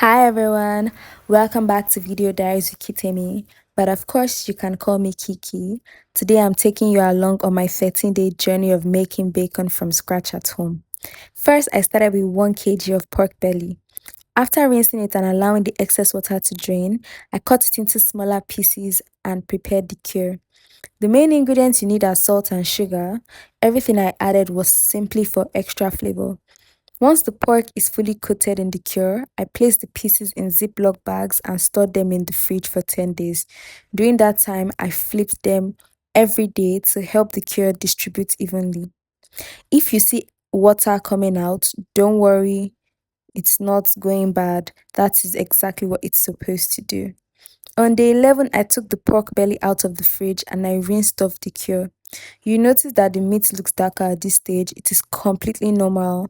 Hi everyone, welcome back to Video Diaries with Kithemmie, but of course you can call me Kiki. Today I'm taking you along on my 13-day journey of making bacon from scratch at home. First, I started with 1 kg of pork belly. After rinsing it and allowing the excess water to drain, I cut it into smaller pieces and prepared the cure. The main ingredients you need are salt and sugar. Everything I added was simply for extra flavor. Once the pork is fully coated in the cure, I place the pieces in Ziploc bags and store them in the fridge for 10 days. During that time, I flipped them every day to help the cure distribute evenly. If you see water coming out, don't worry, it's not going bad. That is exactly what it's supposed to do. On day 11, I took the pork belly out of the fridge and I rinsed off the cure. You notice that the meat looks darker at this stage. It is completely normal.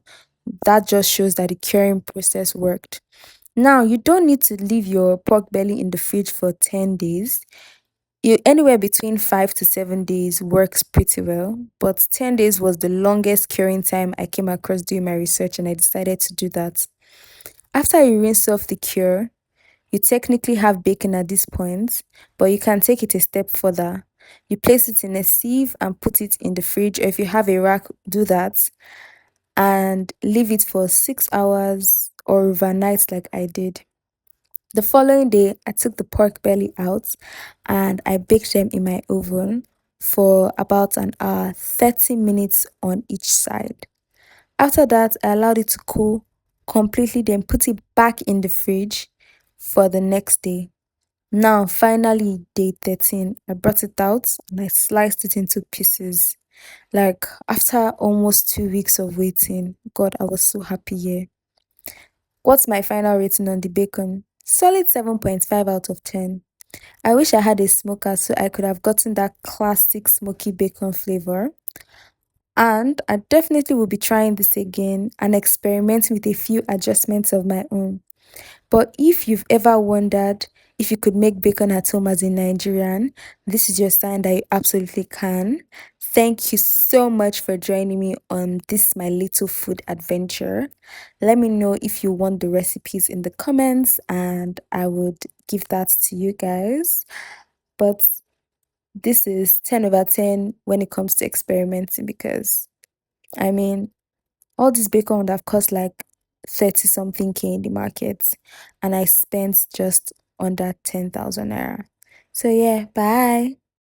That just shows that the curing process worked. Now, you don't need to leave your pork belly in the fridge for 10 days. Anywhere between 5 to 7 days works pretty well, but 10 days was the longest curing time I came across doing my research, and I decided to do that. After you rinse off the cure, you technically have bacon at this point, but you can take it a step further. You place it in a sieve and put it in the fridge, or if you have a rack, do that and leave it for 6 hours or overnight like I did. The following day, I took the pork belly out and I baked them in my oven for about an hour, 30 minutes on each side. After that, I allowed it to cool completely, then put it back in the fridge for the next day. Now, finally, day 13, I brought it out and I sliced it into pieces. Like, after almost 2 weeks of waiting, God, I was so happy here. What's my final rating on the bacon? Solid 7.5 out of 10. I wish I had a smoker so I could have gotten that classic smoky bacon flavor. And I definitely will be trying this again and experimenting with a few adjustments of my own. But if you've ever wondered if you could make bacon at home as a Nigerian, this is your sign that you absolutely can. Thank you so much for joining me on this my little food adventure. Let me know if you want the recipes in the comments and I would give that to you guys. But this is 10 over 10 when it comes to experimenting because I mean all this bacon would have cost like 30 something K in the market, and I spent just under 10,000 naira. So, yeah, bye.